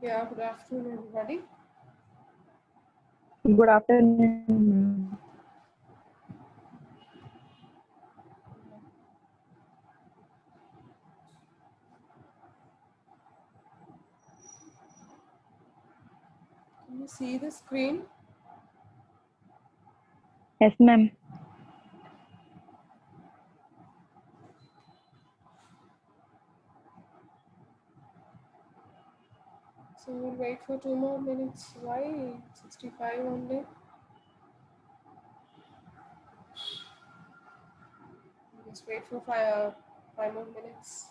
Yeah, good afternoon, everybody. Good afternoon. Can you see the screen? Yes, ma'am. So we'll wait for 2 more minutes. Why 65 only? Just wait for five more minutes.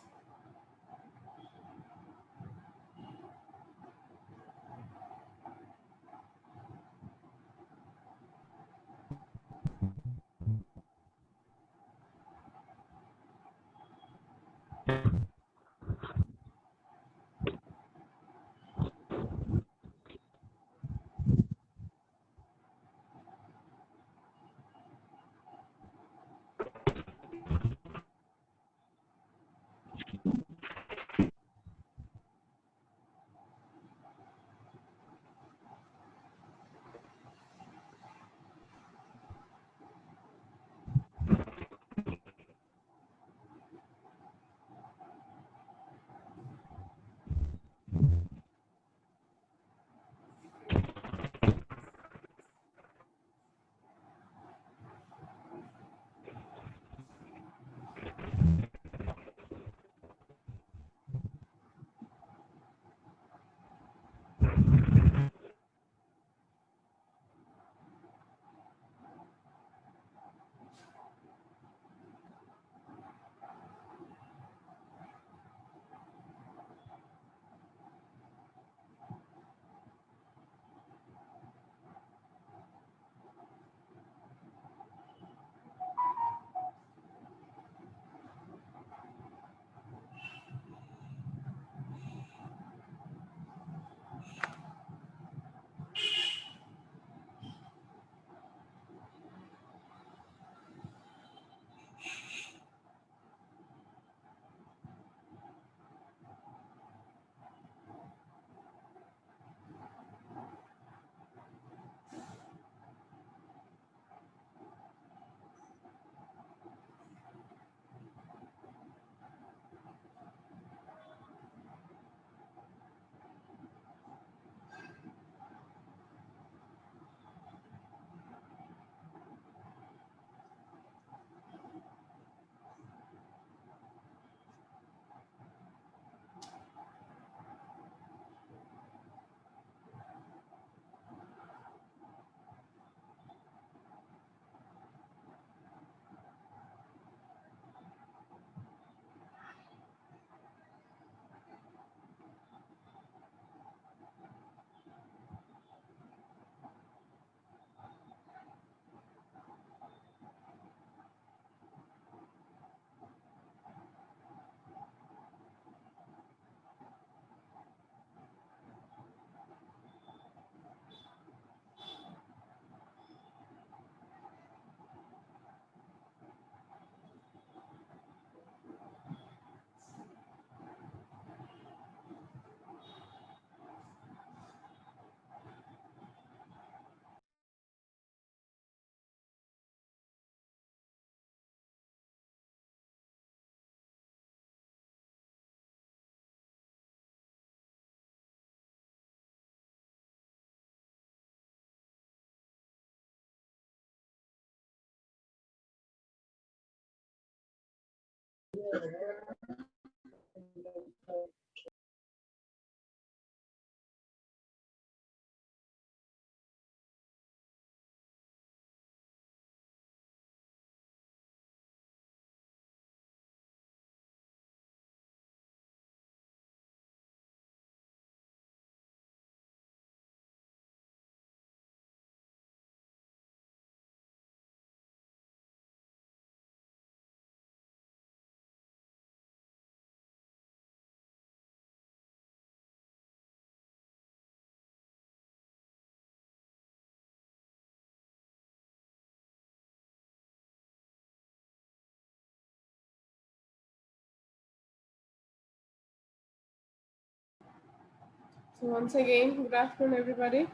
So once again, good afternoon, everybody.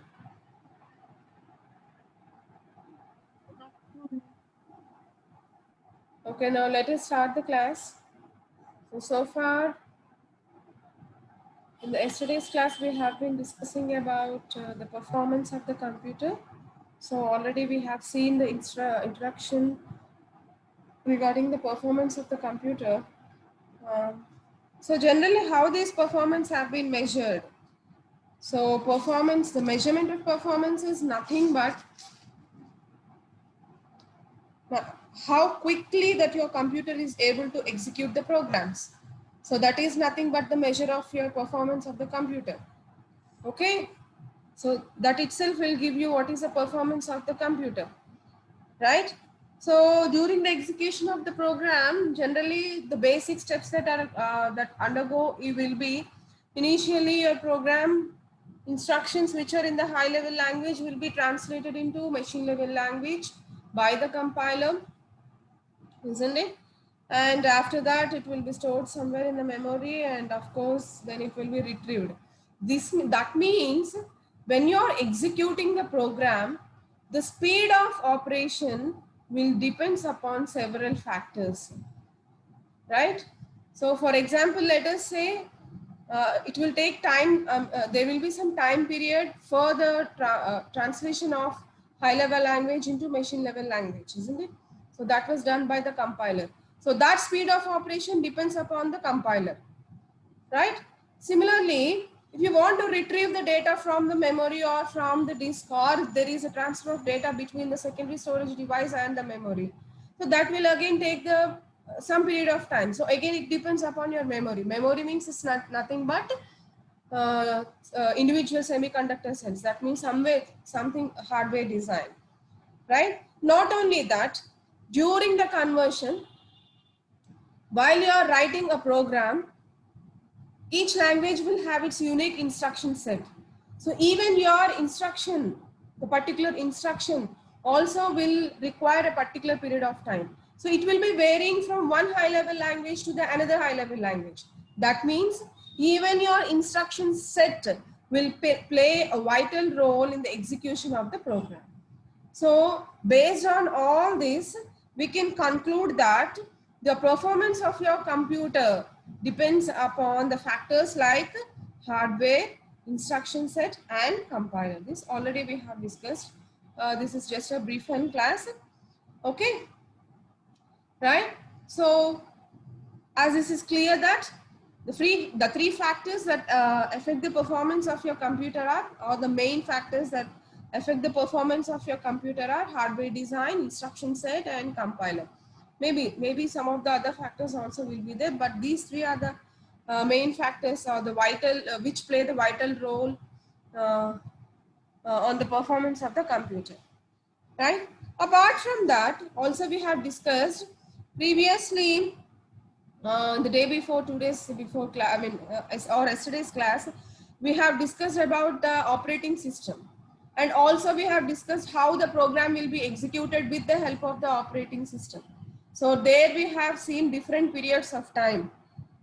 Okay, now let us start the class. So far, in the yesterday's class, we have been discussing about the performance of the computer. So already we have seen the introduction regarding the performance of the computer. So generally, how these performance have been measured. So performance, the measurement of performance is nothing but how quickly that your computer is able to execute the programs. So that is nothing but the measure of your performance of the computer. Okay. So that itself will give you what is the performance of the computer, right? So during the execution of the program, generally the basic steps that are that undergo it will be initially your program instructions which are in the high level language will be translated into machine level language by the compiler, isn't it? And after that it will be stored somewhere in the memory, and of course then it will be retrieved. That means when you are executing the program, the speed of operation will depends upon several factors, right? So for example, let us say it will take time, there will be some time period for the translation of high level language into machine level language, isn't it? So that was done by the compiler. So that speed of operation depends upon the compiler, right? Similarly, if you want to retrieve the data from the memory or from the disk, or there is a transfer of data between the secondary storage device and the memory, so that will again take the some period of time. So again, it depends upon your memory. Memory means it's nothing but individual semiconductor cells. That means something hardware design, right? Not only that, during the conversion, while you are writing a program, each language will have its unique instruction set. So even your instruction, the particular instruction also will require a particular period of time. So it will be varying from one high level language to the another high level language. That means even your instruction set will play a vital role in the execution of the program. So based on all this, we can conclude that the performance of your computer depends upon the factors like hardware, instruction set, and compiler. This already we have discussed. This is just a brief in class. Okay, right? So as this is clear that the three factors that affect the performance of your computer are, or the main factors that affect the performance of your computer are hardware design, instruction set, and compiler. Maybe some of the other factors also will be there, but these three are the main factors, or the vital which play the vital role on the performance of the computer, right? Apart from that, also we have discussed previously the day before, 2 days before class, or yesterday's class, we have discussed about the operating system, and also we have discussed how the program will be executed with the help of the operating system. So there we have seen different periods of time.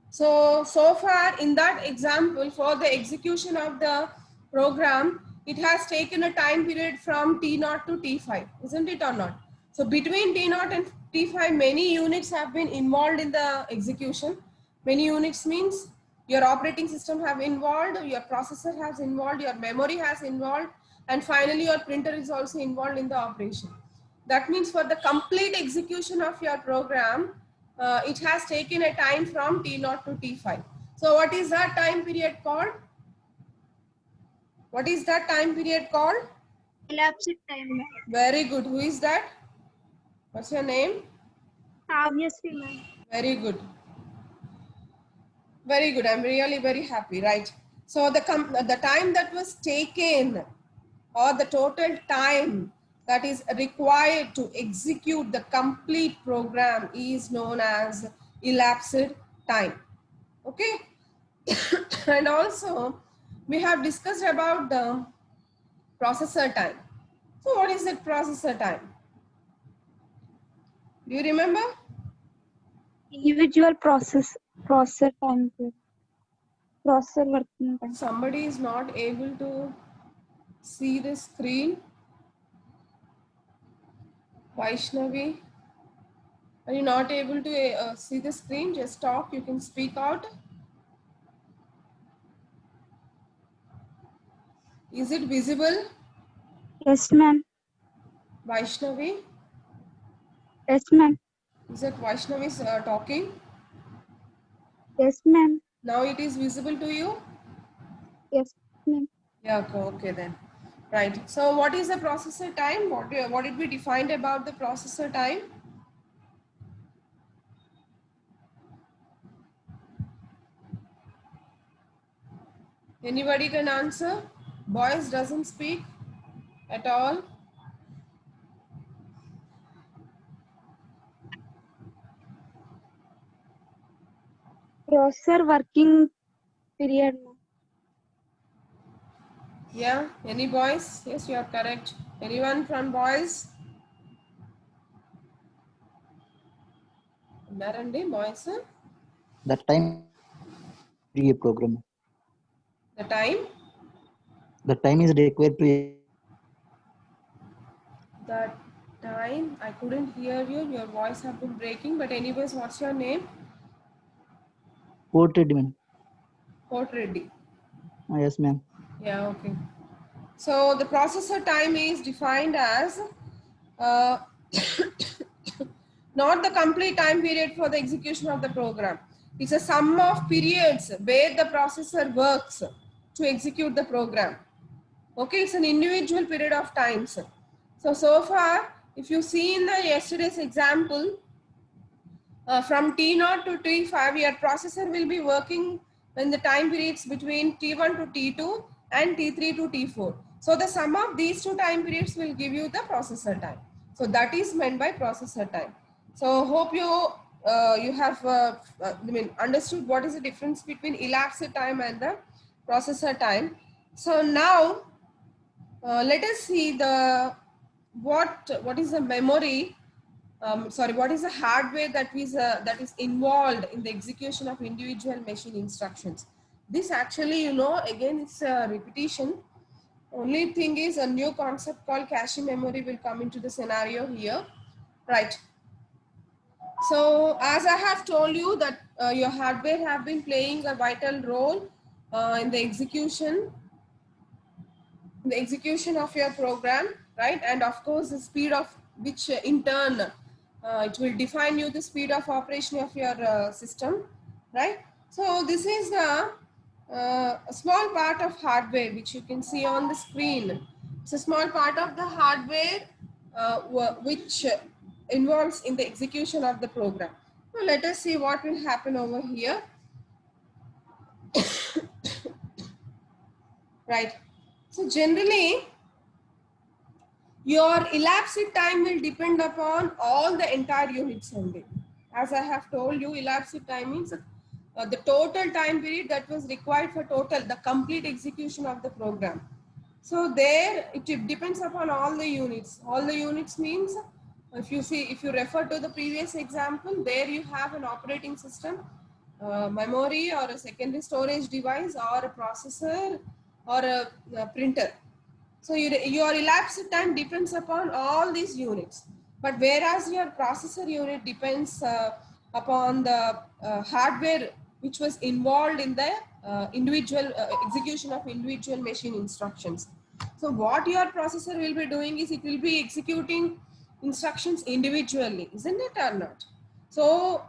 So far in that example, for the execution of the program, it has taken a time period from T0 to T5, isn't it or not? So between T0 and T5, many units have been involved in the execution. Many units means your operating system have involved, your processor has involved, your memory has involved, and finally your printer is also involved in the operation. That means for the complete execution of your program, it has taken a time from T0 to T5. So what is that time period called? What is that time period called? Elapsed time. Very good. Who is that? What's your name? Obviously, ma'am. Very good. Very good. I'm really very happy, right? So the time that was taken, or the total time that is required to execute the complete program, is known as elapsed time. Okay. And also we have discussed about the processor time. So what is the processor time? Do you remember? Individual process time. Processor working time. Somebody is not able to see the screen. Vaishnavi, are you not able to see the screen? Just talk, you can speak out. Is it visible? Yes, ma'am. Vaishnavi, Yes, ma'am. is it Vaishnavi talking? Yes, ma'am. Now it is visible to you? Yes, ma'am. Yeah, okay then. Right. So what is the processor time? What did we define about the processor time? Anybody can answer? Boys doesn't speak at all. Processor working period, ma'am. Yeah, any boys? Yes, you are correct. Anyone from boys? Narandi, boys? The time a program. The time? The time is required to The time? I couldn't hear you. Your voice have been breaking. But anyways, what's your name? portrait demand. Port Reddy. Yes, ma'am. Yeah, okay. So the processor time is defined as uh, not the complete time period for the execution of the program. It's a sum of periods where the processor works to execute the program. Okay, it's an individual period of times. So far, if you see in the yesterday's example, from T0 to T5, your processor will be working when the time periods between T1 to T2 and T3 to T4. So the sum of these two time periods will give you the processor time. So that is meant by processor time. So hope you have understood what is the difference between elapsed time and the processor time. So now let us see the what is the memory. What is the hardware that is involved in the execution of individual machine instructions? This actually, again, it's a repetition. Only thing is a new concept called cache memory will come into the scenario here, right? So as I have told you that your hardware have been playing a vital role in the execution of your program, right? And of course, the speed of which in turn it will define you the speed of operation of your system, right? So this is a small part of hardware which you can see on the screen. It's a small part of the hardware which involves in the execution of the program. So let us see what will happen over here. Right. So generally, your elapsed time will depend upon all the entire units only. As I have told you, elapsed time means the total time period that was required for the complete execution of the program. So there, it depends upon all the units. All the units means, if you refer to the previous example, there you have an operating system, memory or a secondary storage device or a processor or a printer. So your elapsed time depends upon all these units. But whereas your processor unit depends upon the hardware which was involved in the individual execution of individual machine instructions. So what your processor will be doing is it will be executing instructions individually, isn't it or not? So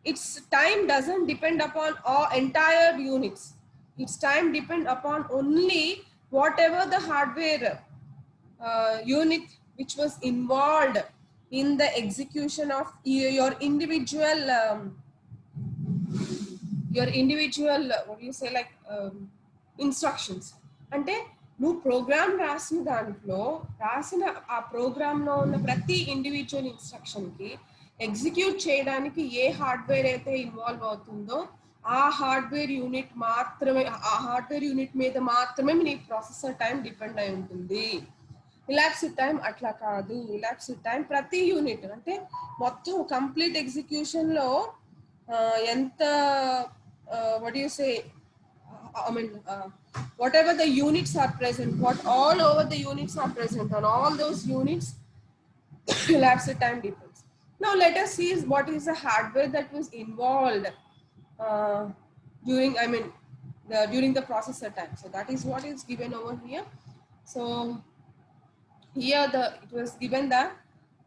its time doesn't depend upon all entire units. Its time depend upon only whatever the hardware unit which was involved in the execution of your individual what do you say, like instructions. అంటే నువ్వు programme రాసిన దాంట్లో ఆ ప్రోగ్రాంలో ఉన్న ప్రతి individual ఇన్స్ట్రక్షన్కి execute చేయడానికి ఏ hardware అయితే ఇన్వాల్వ్ అవుతుందో ఆ హార్డ్వేర్ యూనిట్ మీద మాత్రమే నీ ప్రాసెసర్ టైం డిపెండ్ అయి ఉంటుంది. ఇలాప్సిడ్ టైం అట్లా కాదు. ఇలాప్సిడ్ టైం ప్రతి యూనిట్ అంటే మొత్తం కంప్లీట్ ఎగ్జిక్యూషన్లో ఎంత what do you say, whatever the units are present, what all over the units are present, on all those units, elapsed time depends. Now let us see what is the hardware that was involved uh, during, during the processor time. So that is what is given over here. So here it was given that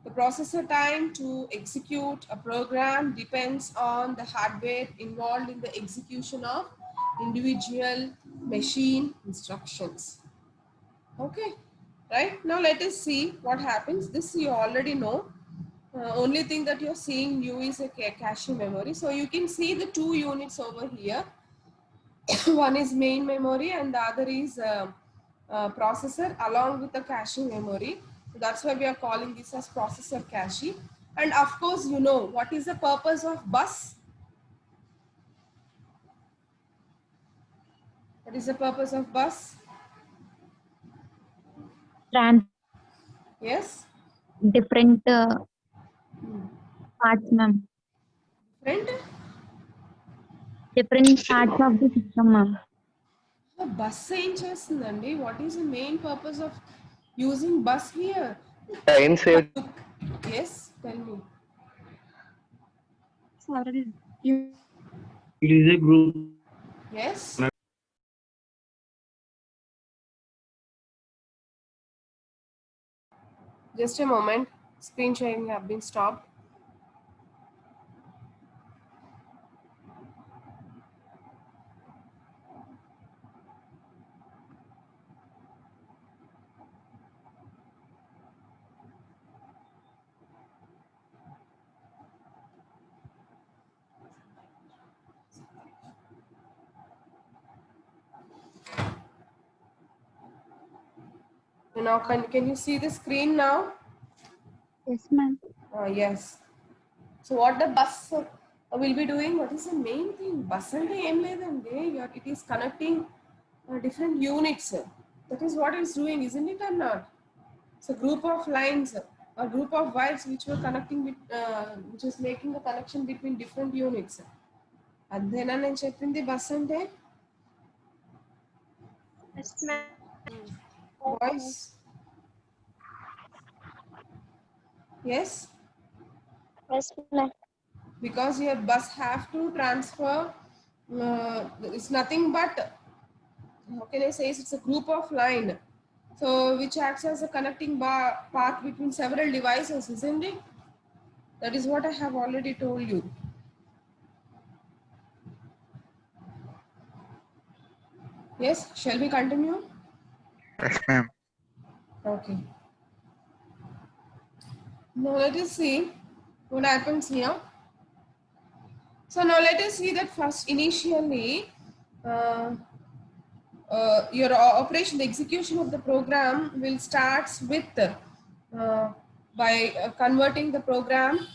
the processor time to execute a program depends on the hardware involved in the execution of individual machine instructions. Okay, right? Now let us see what happens. This you already know. Only thing that you're seeing new is a cache memory. So you can see the two units over here. One is main memory and the other is processor along with the cache memory. So that's why we are calling this as processor cache. And of course, you know what is the purpose of bus? What is the purpose of bus? Trans Yes? different parts, ma'am. Friend? Different parts of the system, ma'am. Bus ఏం చేస్తుందండి? What is the main purpose of using bus here? Time save. Yes, tell me. Sorry. You It is a group. Yes? Just a moment. Screen sharing have been stopped. Now, can you see the screen now? yes, ma'am. Yes. So what the bus will be doing? What is the main thing? Bus and it is connecting different units. That is what it's doing, isn't it or not? It's a group of lines, a group of wires which were connecting with, which is making the connection between different units. And then I checked the bus and Yes, ma'am. voice. Yes. Yes, ma'am. Because your bus have to transfer, it's nothing but, how can I say, it's a group of line, so which acts as a connecting path between several devices, isn't it? That is what I have already told you. Yes, shall we continue? Yes, ma'am. Okay. Now let us see what happens here. So now let us see that first initially your operation, the execution of the program will start with by converting the program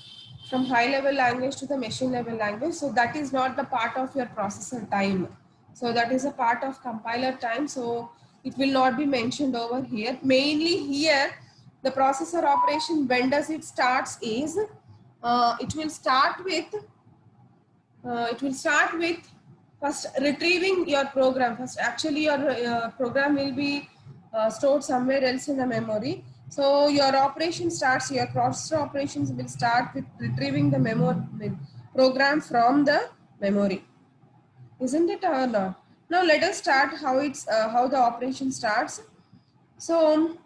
from high level language to the machine level language. So that is not the part of your processor time. So that is a part of compiler time. So it will not be mentioned over here. Mainly here, the processor operation, when does it starts is, it will start with first retrieving your program. First, actually, your program will be stored somewhere else in the memory. So your operation starts, your processor operations will start with retrieving the program from the memory, isn't it or not? Now let us start how the operation starts. So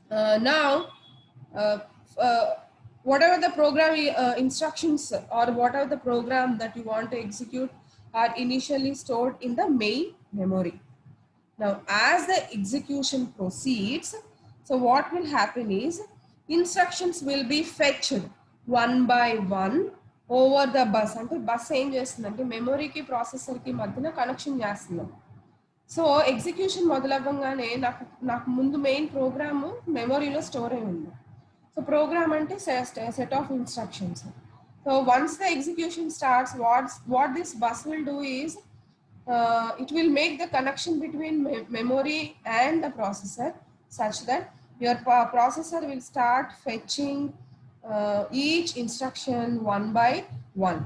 now uh, uh, whatever the program instructions or whatever the program that you want to execute are initially stored in the main memory. Now as the execution proceeds, so what will happen is instructions will be fetched one by one over the bus. అంటే bus ఏం చేస్తుందంటే మెమొరీకి ప్రాసెసర్కి మధ్యన connection చేస్తున్నాం. So execution మొదలవ్వగానే నాకు ముందు main programme మెమొరీలో store అయి ఉంది. So programme అంటే set of instructions. So once the execution starts, what this bus will do is it will make the connection between memory and the processor such that your processor will start fetching each instruction one by one.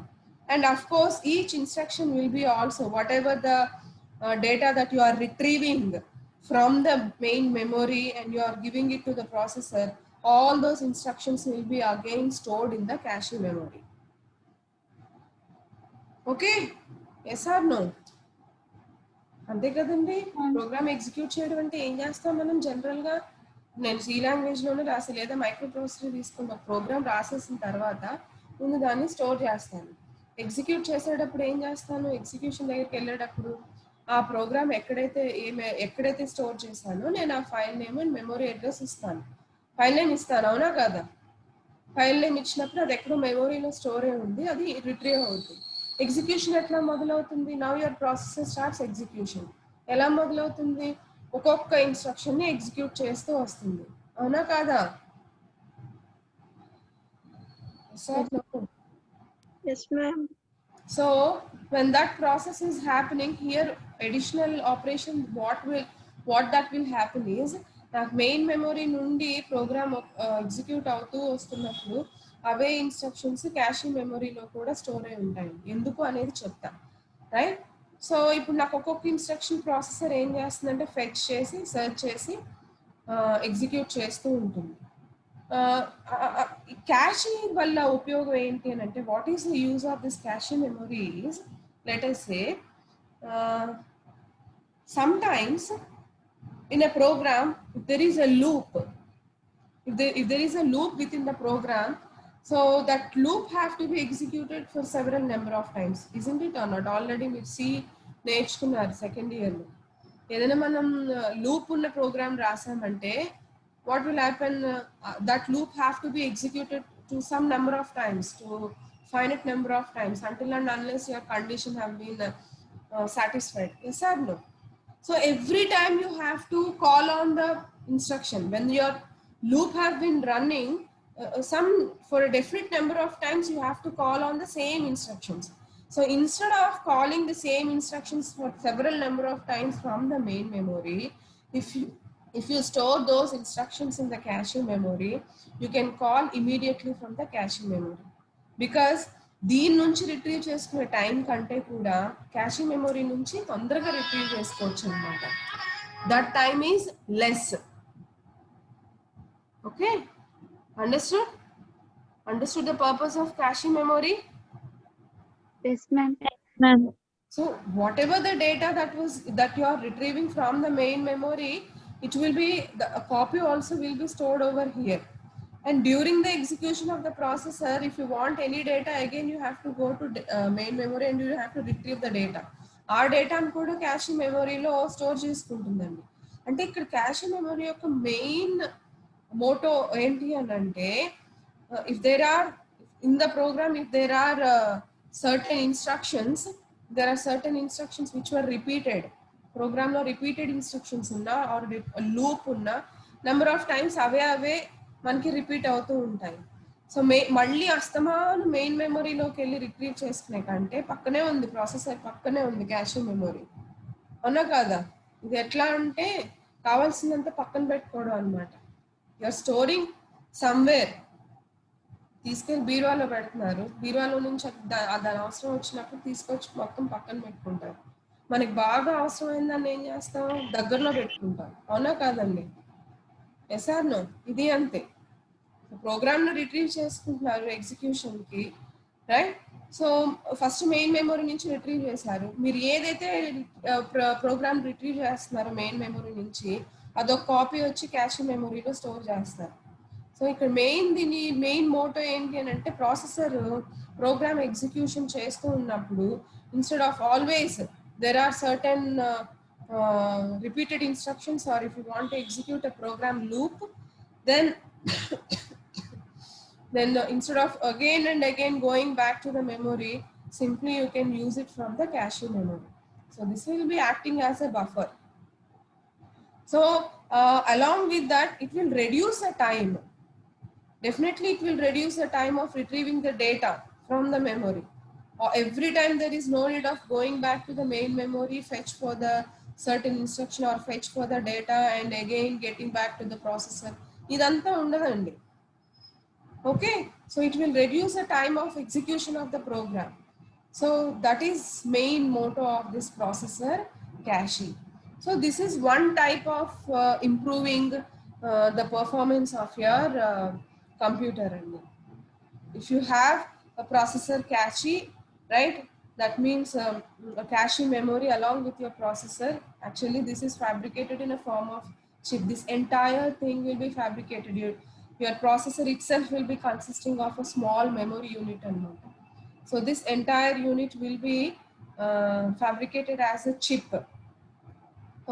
And of course, each instruction will be also whatever the data that you are retrieving from the main memory and you are giving it to the processor, all those instructions will be again stored in the cache memory. Okay? Yes or no? అంతే కదండి. Programme execute చేయడం అంటే ఏం చేస్తాం మనం జనరల్గా, నేను C లాంగ్వేజ్లోనే రాసి లేదా మైక్రో ప్రాసెసర్ తీసుకున్న ప్రోగ్రామ్ రాసేసిన తర్వాత ముందు దాన్ని స్టోర్ చేస్తాను. ఎగ్జిక్యూట్ చేసేటప్పుడు ఏం చేస్తాను, ఎగ్జిక్యూషన్ దగ్గరికి వెళ్ళేటప్పుడు ఆ ప్రోగ్రామ్ ఎక్కడైతే స్టోర్ చేశానో నేను ఆ file name and memory address ఇస్తాను. ఫైల్ నేమ్ ఇస్తాను, అవునా కదా? ఫైల్ నేమ్ ఇచ్చినప్పుడు అది ఎక్కడో మెమొరీలో స్టోర్ అయి ఉంది, అది రిట్రీవ్ అవుతుంది. ఎగ్జిక్యూషన్ ఎట్లా మొదలవుతుంది? Now your processor starts execution. ఎలా మొదలవుతుంది? ఒక్కొక్క ఇన్స్ట్రక్షన్ ని ఎగ్జిక్యూట్ చేస్తూ వస్తుంది, అవునా కాదా? Yes, ma'am. So when that process is happening here, additional operation what that will happen is, నాకు మెయిన్ మెమొరీ నుండి ప్రోగ్రామ్ ఎగ్జిక్యూట్ అవుతూ వస్తున్నప్పుడు అవే ఇన్స్ట్రక్షన్స్ క్యాష్ మెమొరీలో కూడా స్టోర్ అయి ఉంటాయి. ఎందుకు అనేది చెప్తా, రైట్? సో ఇప్పుడు నాకు ఒక్కొక్క ఇన్స్ట్రక్షన్ ప్రాసెసర్ ఏం చేస్తుందంటే ఫెచ్ చేసి సెర్చ్ చేసి ఎగ్జిక్యూట్ చేస్తూ ఉంటుంది. క్యాష్ వల్ల ఉపయోగం ఏంటి అని అంటే, what is the use of this cash memories? Let us say sometimes in a program, if there is a loop, if there is a loop within the program, so that loop have to be executed for several number of times, isn't it or not? Already మీరు C నేర్చుకున్నారు second ఇయర్లో. ఏదైనా మనం loop ఉన్న programme రాసామంటే what will happen, that loop have to be executed to some number of times, to finite number of times, until and unless your condition have been satisfied. Yes or no? So every time you have to call on the instruction when your loop have been running, for a definite number of times you have to call on the same instructions. So instead of calling the same instructions for several number of times from the main memory, if you store those instructions in the cache memory, you can call immediately from the cache memory, because దీని నుంచి retrieve చేసుకునే time కంటే కూడా cash memory నుంచి తొందరగా retrieve చేసుకోవచ్చు అనమాట. That time is less. Okay, understood the purpose of cash memory? Yes, ma'am. Ma'am. So whatever the data that you are retrieving from the main memory, it will be a copy also will be stored over here. And during the execution of the processor, if you want any data, again you have to go to main memory and you have to retrieve the data. Our data కూడా cash మెమొరీలో store చేసుకుంటుందండి. అంటే ఇక్కడ cash memory యొక్క main motto ఏంటి అని అంటే, if there are in the program, if there are certain instructions which were repeated, program లో repeated instructions ఉన్నా or loop ఉన్నా, number of times అవే మనకి రిపీట్ అవుతూ ఉంటాయి. సో మళ్ళీ అస్తమాను మెయిన్ మెమొరీలోకి వెళ్ళి రిట్రీవ్ చేసుకునే కంటే పక్కనే ఉంది, ప్రాసెసర్ పక్కనే ఉంది క్యాష్ మెమొరీ, అవునా కాదా? ఇది ఎట్లా అంటే కావాల్సినంత పక్కన పెట్టుకోవడం అనమాట. యూఆర్ స్టోరింగ్ సమ్వేర్, తీసుకెళ్ళి బీరువాలో పెడుతున్నారు, బీరువాలో నుంచి దాని అవసరం వచ్చినప్పుడు తీసుకొచ్చి మొత్తం పక్కన పెట్టుకుంటారు. మనకి బాగా అవసరమైందని ఏం చేస్తాం, దగ్గరలో పెట్టుకుంటాం, అవునా కాదండి? Yes or no? ఇది అంతే. ప్రోగ్రామ్ ను రిట్రీవ్ చేసుకుంటున్నారు ఎగ్జిక్యూషన్ కి, right? So first main memory నుంచి రిట్రీవ్ చేశారు. మీరు ఏదైతే ప్రోగ్రామ్ రిట్రీవ్ చేస్తున్నారో మెయిన్ మెమొరీ నుంచి, అదొక కాపీ వచ్చి క్యాష్ మెమొరీలో స్టోర్ చేస్తారు. సో ఇక్కడ దీని మెయిన్ మోటో ఏంటి అని అంటే, ప్రాసెసర్ ప్రోగ్రామ్ ఎగ్జిక్యూషన్ చేస్తూ ఉన్నప్పుడు instead of always there are certain repeated instructions, or if you want to execute a program loop, then instead of again and again going back to the memory, simply you can use it from the cache memory. So this will be acting as a buffer. So along with that, it will reduce the time. Definitely it will reduce the time of retrieving the data from the memory. Every time there is no need of going back to the main memory, fetch for the certain instruction or fetch for the data and again getting back to the processor. Idantha undadandi. Okay, so it will reduce the time of execution of the program. So that is main motto of this processor cache. So this is one type of improving the performance of your computer. If you have a processor cache, right, that means a cache memory along with your processor. Actually, this is fabricated in a form of chip. This entire thing will be fabricated. Your processor itself will be consisting of a small memory unit and all. So this entire unit will be fabricated as a chip.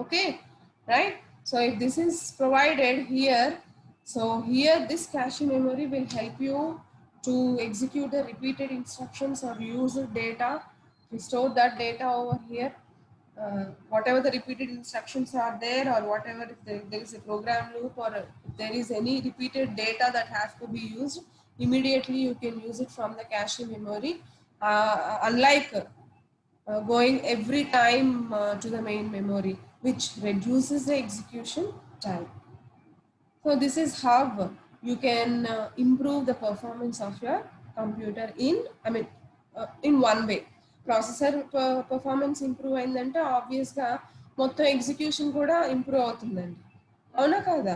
Okay, right? So if this is provided here, so here this cache memory will help you to execute the repeated instructions or user data. We store that data over here. Whatever the repeated instructions are there, or whatever, if there is a program loop, or if there is any repeated data that has to be used, immediately you can use it from the cache memory, unlike going every time to the main memory, which reduces the execution time. So this is how you can improve the performance of your computer in one way. Processor performance improve అయిందంటే obvious గా మొత్తం execution కూడా improve అవుతుందండి. అవునా కాదా?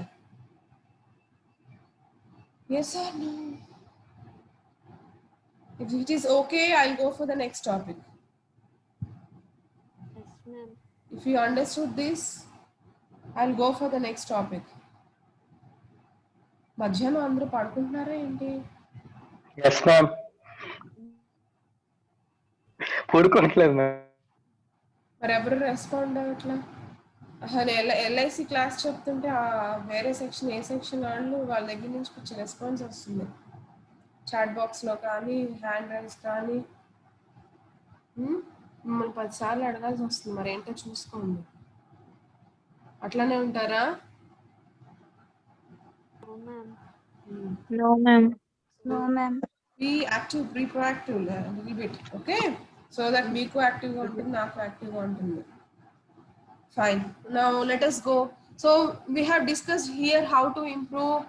Yes or no? If it is okay, I'll go for the next topic. Yes, ma'am. If you understood this, I'll go for the next topic. మధ్యాహ్నం అందరూ పడుకుంటున్నారా ఏంటి? Yes ma'am. పడుకోవట్లేదు మ్యామ్. మరి ఎవరు రెస్పాండ్ అవ్వట్లా? ఎల్ఐసి క్లాస్ చెప్తుంటే వేరే section, ఏ section వాళ్ళు వాళ్ళ దగ్గర నుంచి కొంచెం రెస్పాన్స్ వస్తుంది, చాట్ బాక్స్లో కానీ హ్యాండ్ రైస్ కానీ. మిమ్మల్ని 10 సార్లు అడగాల్సి వస్తుంది, మరి ఏంటో చూసుకోండి. అట్లానే ఉంటారా? No, ma'am. No, ma'am. No, ma'am. Be active, be proactive a little bit, okay? So that మీకు యాక్టివ్గా ఉంటుంది, నాకు యాక్టివ్గా ఉంటుంది. Fine. Now let us go. So we have discussed here how to improve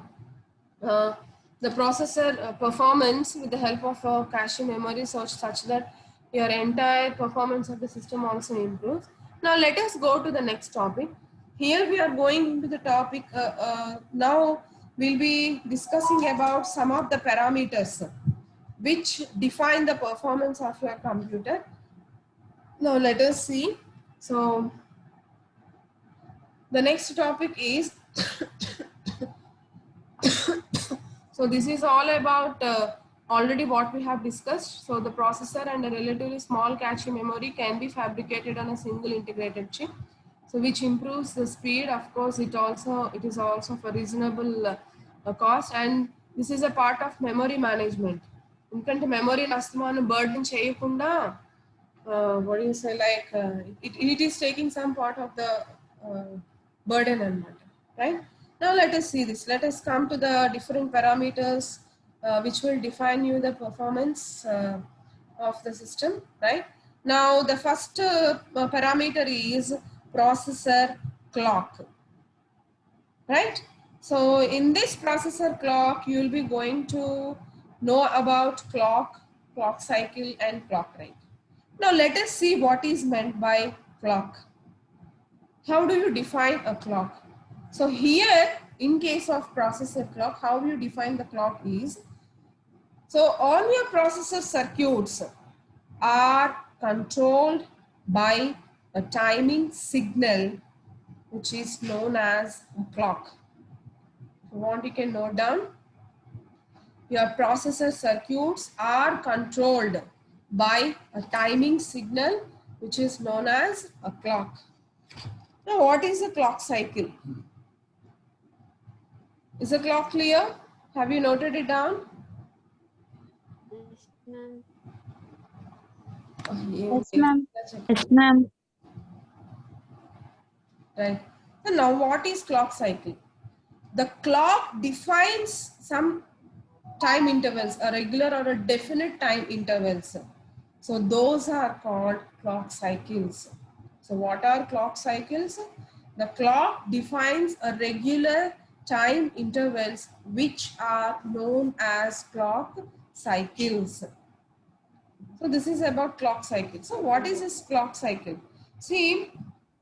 the processor performance with the help of cache memory, such that your entire performance of the system also improves. Now let us go to the next topic. Here we are going into the topic. Now we'll be discussing about some of the parameters which define the performance of your computer. Now let us see. So the next topic is so this is all about already what we have discussed. So the processor and a relatively small cache memory can be fabricated on a single integrated chip, so which improves the speed. Of course, it is also for reasonable cost, and this is a part of memory management. ఎందుకంటే memory నష్టమాను burden చేయకుండా what do you say, like it is taking some part of the burden అన్నమాట, right? Now let us see this. Let us come to the different parameters which will define you the performance of the system, right? Now the first parameter is processor clock, right? So in this processor clock, you will be going to know about clock cycle and clock rate. Now let us see what is meant by clock. How do you define a clock? So here, in case of processor clock, how you define the clock is, so all your processor circuits are controlled by a timing signal which is known as a clock. If you want, you can note down. Your processor circuits are controlled by a timing signal which is known as a clock. Now, what is a clock cycle? Is the clock clear? Have you noted it down? Yes, ma'am. Yes, ma'am. Yes, ma'am. Right. So now what is clock cycle? The clock defines some time intervals, a regular or a definite time intervals. So those are called clock cycles. So what are clock cycles? The clock defines a regular time intervals which are known as clock cycles. So this is about clock cycle. So what is this clock cycle? See,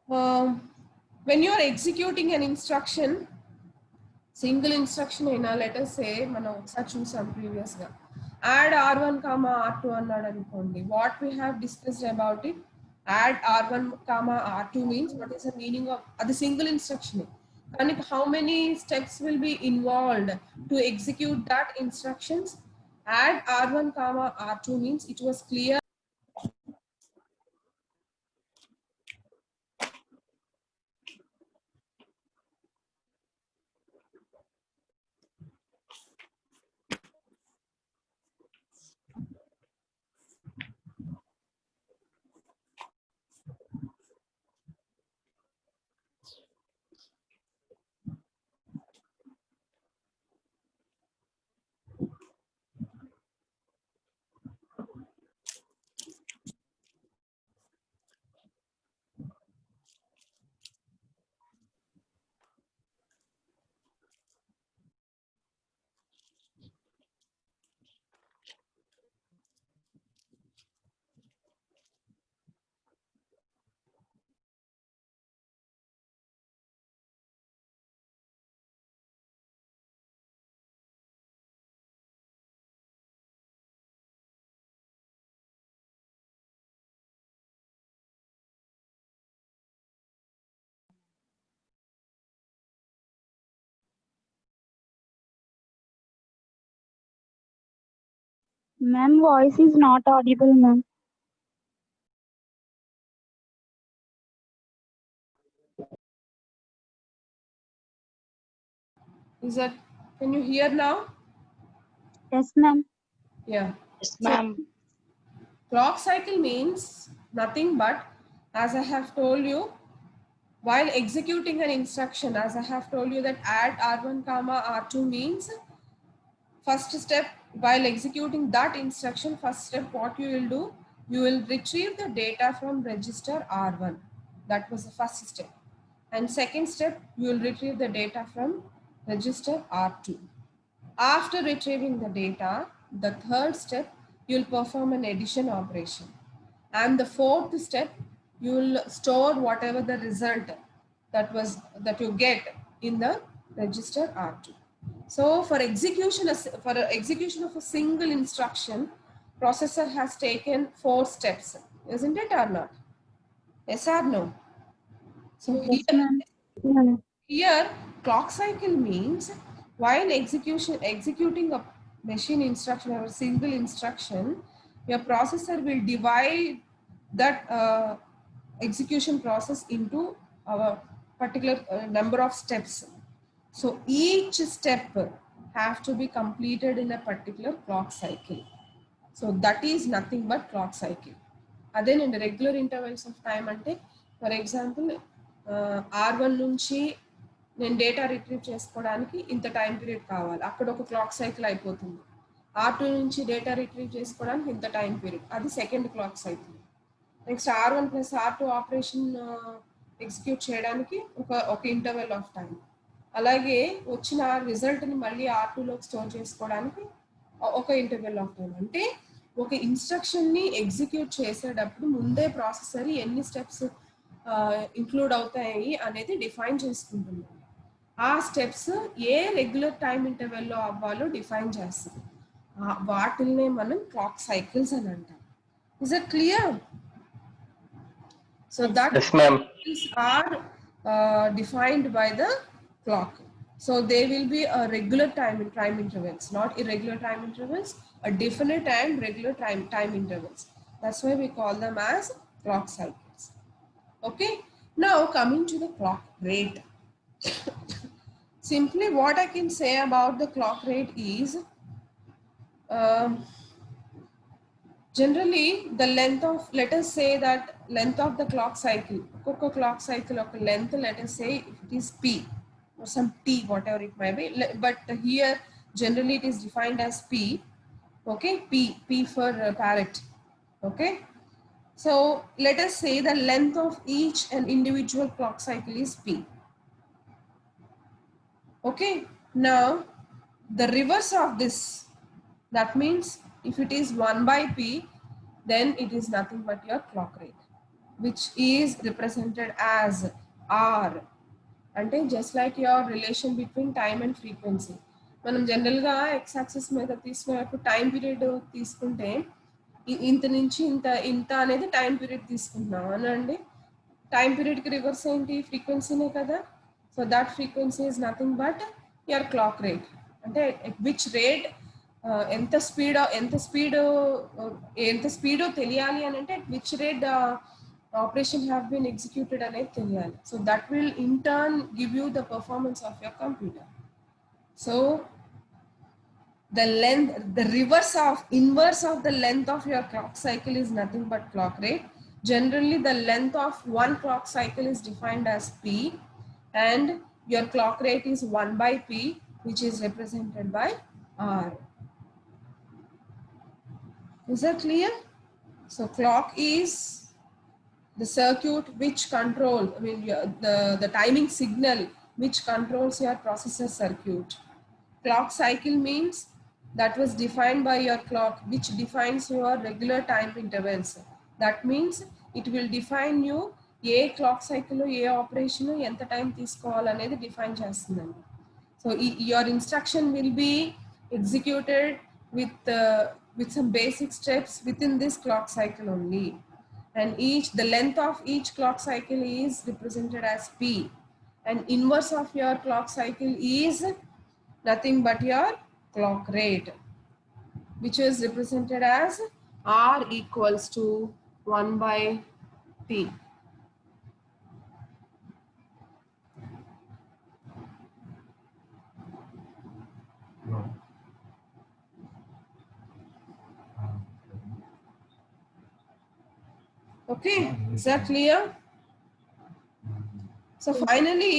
when you are executing an instruction, single instruction in a, let us say, మనం ఒకసారి చూసాం previous గా add r1 comma r2 అన్నాడు అనుకోండి. What we have discussed about it, add r1 comma r2 means what is the meaning of the single instruction. And how many steps will be involved to execute that instructions? Add r1 comma r2 means it was clear. Ma'am, voice is not audible, ma'am. Is that, can you hear now? Yes, ma'am. Yeah. Yes, So, ma'am. clock cycle means nothing but, as I have told you, while executing an instruction, as I have told you that add r1 comma r2 means first step, while executing that instruction, first step what you will do, you will retrieve the data from register r1. That was the first step. And second step, you will retrieve the data from register r2. After retrieving the data, the third step, you will perform an addition operation. And the fourth step, you will store whatever the result that you get in the register R2. So for execution of a single instruction, processor has taken 4 steps, isn't it or not? Yes or no? So Yes, ma'am. here, clock cycle means while executing a machine instruction or a single instruction, your processor will divide that execution process into a particular number of steps. So each step have to be completed in a particular clock cycle. So that is nothing but clock cycle. Then in the regular intervals of time ante, for example, R1 నుంచి నేను data retrieve చేసుకోవడానికి ఇంత time period కావాలి, అక్కడ ఒక clock cycle అయిపోతుంది. R2 నుంచి data retrieve చేసుకోవడానికి ఇంత టైం పీరియడ్, అది second clock cycle. Next R1 plus R2 operation execute చేయడానికి ఒక ఇంటర్వెల్ ఆఫ్ టైం. అలాగే వచ్చిన రిజల్ట్ని మళ్ళీ R2లోకి స్టోర్ చేసుకోవడానికి ఒక ఇంటర్వెల్ ఆఫ్ టైం. అంటే ఒక ఇన్స్ట్రక్షన్ని ఎగ్జిక్యూట్ చేసేటప్పుడు ముందే ప్రాసెసర్ ఎన్ని స్టెప్స్ ఇంక్లూడ్ అవుతాయి అనేది డిఫైన్ చేసుకుంటుంది. ఆ స్టెప్స్ ఏ రెగ్యులర్ టైం ఇంటర్వెల్లో అవ్వాలో డిఫైన్ చేస్తుంది. వాటిల్నే మనం క్లాక్ సైకిల్స్ అని అంటాం. Is it clear? So that Yes, ma'am. are defined by the clock. So they will be a regular time intervals, not irregular time intervals, a definite time, regular time intervals. That's why we call them as clock cycles. Okay. Now coming to the clock rate. Simply what I can say about the clock rate is, generally the length of, let us say that length of the clock cycle, clock cycle of length, let us say it is p or some t, whatever it might be, but here generally it is defined as p. Okay, p for parrot. Okay, so let us say the length of each and individual clock cycle is p. Okay, now the reverse of this, that means if it is 1 by p, then it is nothing but your clock rate, which is represented as R. అంటే just like your relation between time and frequency. మనం జనరల్గా X axis మీద తీసుకున్నప్పుడు time period తీసుకుంటే ఇంత నుంచి ఇంత ఇంత అనేది టైం పీరియడ్ తీసుకుంటున్నాం అనండి. టైం పీరియడ్కి రివర్స్ ఏంటి, ఫ్రీక్వెన్సీనే కదా. So that frequency is nothing but your clock rate. అంటే విచ్ రేట్, ఎంత స్పీడో తెలియాలి అని అంటే which rate operation have been executed అనేది తెలియాలి. So that will in turn give you the performance of your computer. So the length, the inverse of the length of your clock cycle is nothing but clock rate. Generally the length of one clock cycle is defined as P, and your clock rate is 1 by P, which is represented by R. Is that clear? So clock is the circuit which control, the timing signal which controls your processor circuit. Clock cycle means that was defined by your clock, which defines your regular time intervals. That means it will define you a clock cycle A operation ఎంత time తీసుకోవాలనేది define చేస్తుందండి. So your instruction will be executed with some basic steps within this clock cycle only. And the length of each clock cycle is represented as P, and inverse of your clock cycle is nothing but your clock rate, which is represented as R equals to 1 by P. Okay, is that clear? So finally,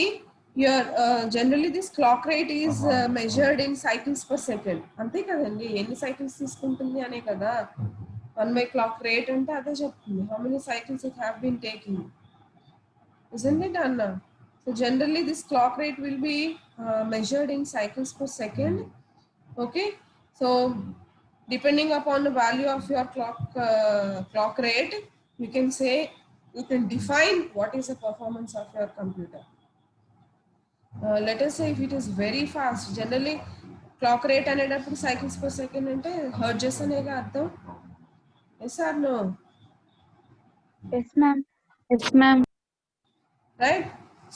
your generally this clock rate is measured in cycles per second. అంతే కదండి, ఎన్ని cycles తీసుకుంటుంది అనే కదా 1 by clock rate అంటే అదే చెప్తుంది. How many cycles it have been taking, isn't it, Anna? So generally this clock rate will be measured in cycles per second. Okay, so depending upon the value of your clock rate, you can define what is the performance of your computer. Let us say if it is very fast, generally clock rate అనేటప్పుడు cycles per second అంటే hertz అనేగా అర్థం. Yes or no? Yes, ma'am. Yes, ma'am. Right?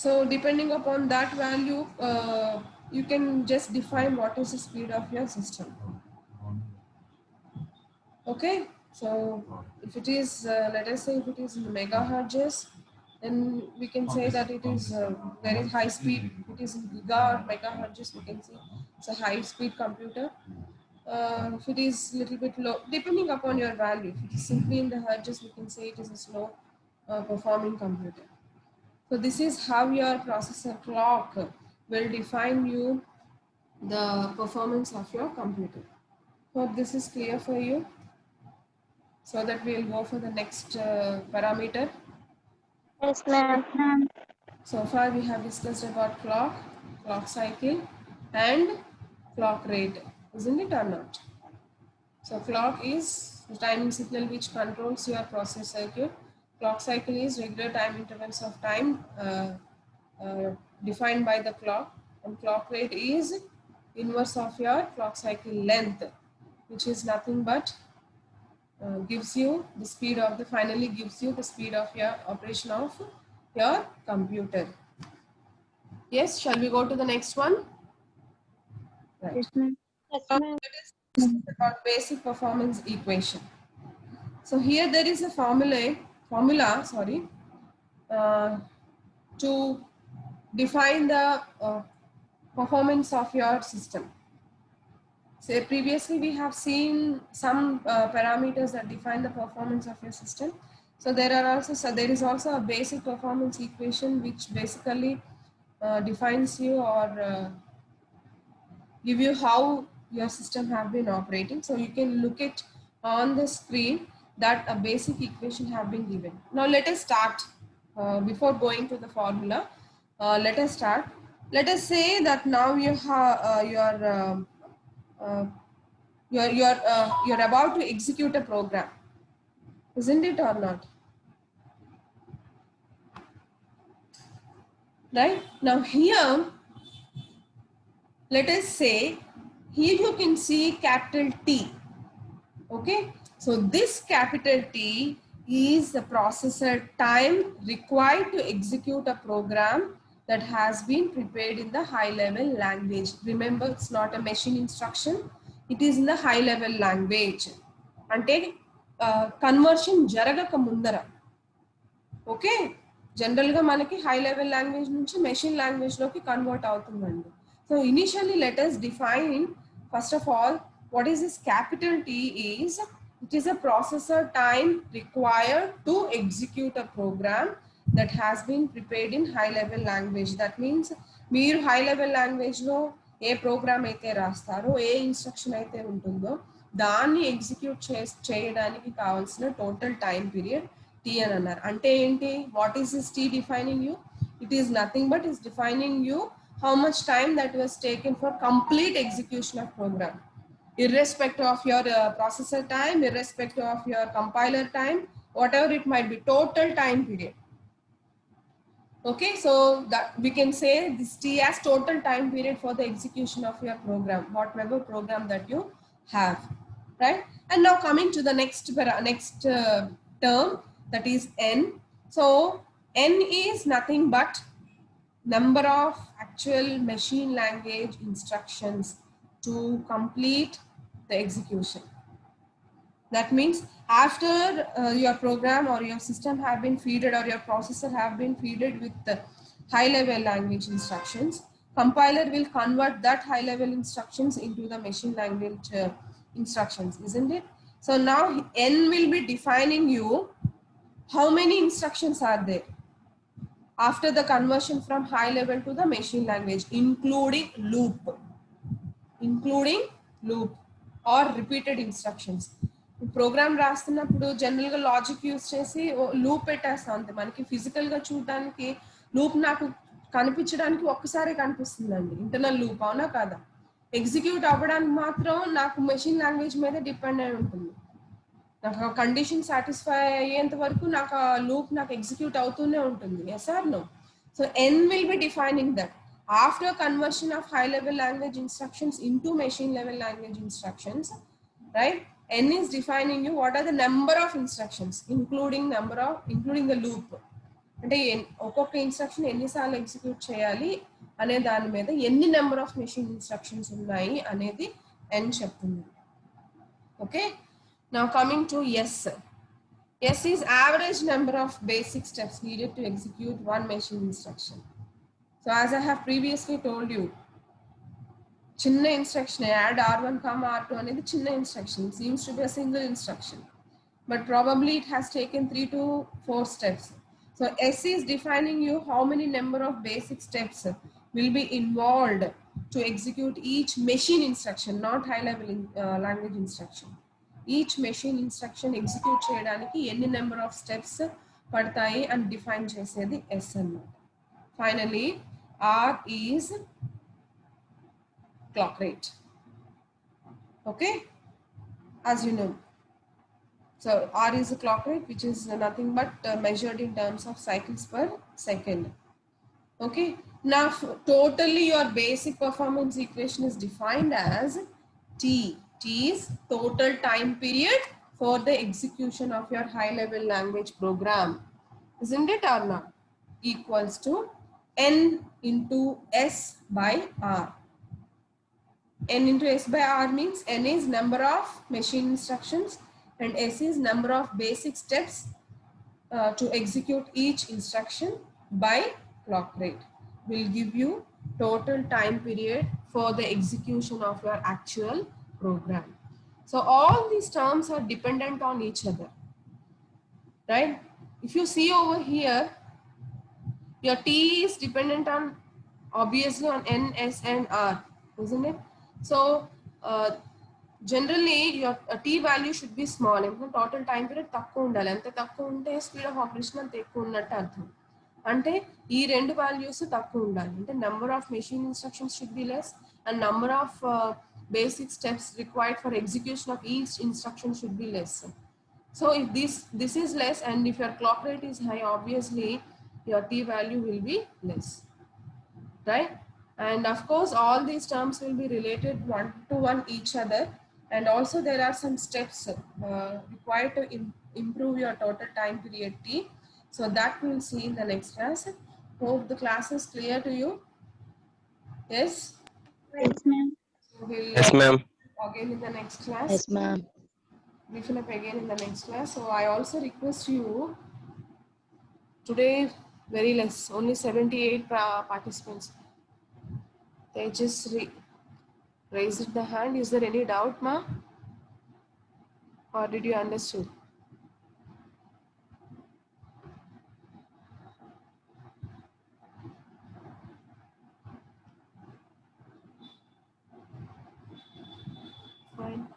So depending upon that value, you can just define what is the speed of your system. Okay, so if it is let us say if it is in megahertz, then we can say that it is very high speed. It is in giga or megahertz, we can say it's a high speed computer. If it is little bit low, depending upon your value, if it is simply in the hertz, we can say it is a slow performing computer. So this is how your processor clock will define you the performance of your computer. Hope this is clear for you, so that we'll go for the next parameter. Yes, ma'am. So far we have discussed about clock cycle and clock rate, isn't it or not? So clock is the timing signal which controls your process circuit. Clock cycle is regular time intervals of time defined by the clock, and clock rate is inverse of your clock cycle length, which is nothing but gives you the speed of your operation of your computer. Yes, shall we go to the next one? Right. Yes, ma'am. Yes, So ma'am. let us discuss about basic performance equation. So here there is a formula to define the performance of your system. So previously we have seen some parameters that define the performance of your system. So there is also a basic performance equation which basically defines you or give you how your system have been operating. So you can look it on the screen that a basic equation have been given. Now let us start. Before going to the formula, let us start. Let us say that now you have you're about to execute a program. Isn't it or not? Right? Now here, let us say, here you can see capital T. Okay, so this capital T is the processor time required to execute a program that has been prepared in the high level language. Remember, it's not a machine instruction, it is in the high level language. Ante conversion jaragaka mundara. Okay, general గా మనకి high level language నుంచి machine language లోకి convert అవుతుందండి. So initially let us define first of all what is this capital T is. It is a processor time required to execute a program that has been prepared in high level language. That means మీరు high level language లో ఏ programme అయితే రాస్తారో, ఏ instruction అయితే ఉంటుందో దాన్ని execute చేయడానికి కావాల్సిన total time period T అని అన్నారు. అంటే ఏంటి? What is this T defining you? It is nothing but is defining you how much time that was taken for complete execution of program, irrespective of your processor time, irrespective of your compiler time, whatever it might be, total time period. Okay, so that we can say this T as total time period for the execution of your program, whatever program that you have, right? And now coming to the next term, that is N. So N is nothing but number of actual machine language instructions to complete the execution. That means after your program or your system have been feeded or your processor have been feeded with the high level language instructions, compiler will convert that high level instructions into the machine language instructions, isn't it? So now N will be defining you how many instructions are there after the conversion from high level to the machine language, including loop or repeated instructions. Program రాస్తున్నప్పుడు జనరల్గా logic use చేసి loop పెట్టేస్తాం అంతే. మనకి ఫిజికల్గా చూడడానికి loop నాకు కనిపించడానికి ఒక్కసారి కనిపిస్తుందండి, ఇంటర్నల్ లూప్, అవునా కాదా? ఎగ్జిక్యూట్ అవ్వడానికి మాత్రం నాకు మెషిన్ లాంగ్వేజ్ మీద డిపెండ్ అయి ఉంటుంది. నాకు కండిషన్ సాటిస్ఫై అయ్యేంత వరకు నాకు ఆ లూప్ నాకు ఎగ్జిక్యూట్ అవుతూనే ఉంటుంది. Yes or no? So N will be defining that after conversion of high level language instructions into machine level language instructions, right? N is defining you what are the number of instructions, including the loop. అంటే ఒక్కొక్క instruction ఎన్నిసార్లు execute చేయాలి అనే దాని మీద ఎన్ని number of machine instructions ఉన్నాయి అనేది N చెప్తుంది. Okay, now coming to S. S is average number of basic steps needed to execute one machine instruction. So as I have previously told you, చిన్న instruction add R1, R2 అనేది చిన్న instruction, seems to be a single instruction, but probably it has taken 3 to 4 steps. So S is defining you how many number of basic steps will be involved to execute each machine instruction, not high level language instruction. Each machine instruction execute చేయడానికి ఎన్ని number of steps పడతాయి అని define చేసేది S అన్నమాట. Finally R is clock rate. Okay, as you know, so R is a clock rate, which is nothing but measured in terms of cycles per second. Okay, now totally your basic performance equation is defined as T. T is total time period for the execution of your high level language program, isn't it or not? Equals to N into S by R. N into S by R means N is number of machine instructions and S is number of basic steps to execute each instruction by clock rate. Will give you total time period for the execution of your actual program. So all these terms are dependent on each other, right? If you see over here, your T is dependent on obviously on N, S and R, isn't it? So generally your T value should be small. Total time period తక్కువ ఉండాలి. ఎంత తక్కువ ఉంటే speed of operation అంత ఎక్కువ ఉన్నట్టు అర్థం. అంటే ఈ రెండు వాల్యూస్ తక్కువ ఉండాలి. అంటే number of machine instructions should be less and number of basic steps required for execution of each instruction should be less. So if this is less and if your clock rate is high, obviously your t value will be less, right? And of course, all these terms will be related one to one each other. And also there are some steps required to improve your total time period t. So that we'll see in the next class. Hope the class is clear to you. Yes. Yes, ma'am. So we'll Yes, ma'am. again in the next class. Yes, ma'am. We fill up again in the next class. So I also request you today very less, only 78 participants. They just raised the hand. Is there any doubt, ma? Or did you understood? Fine.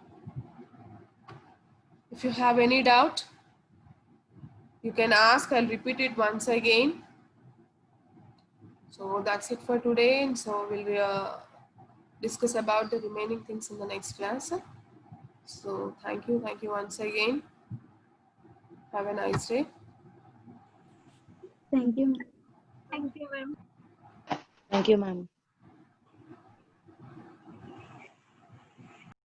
If you have any doubt, you can ask. I'll repeat it once again. So that's it for today. And so we'll discuss about the remaining things in the next class. So thank you once again. Have a nice day. Thank you. Thank you, ma'am. Thank you, ma'am.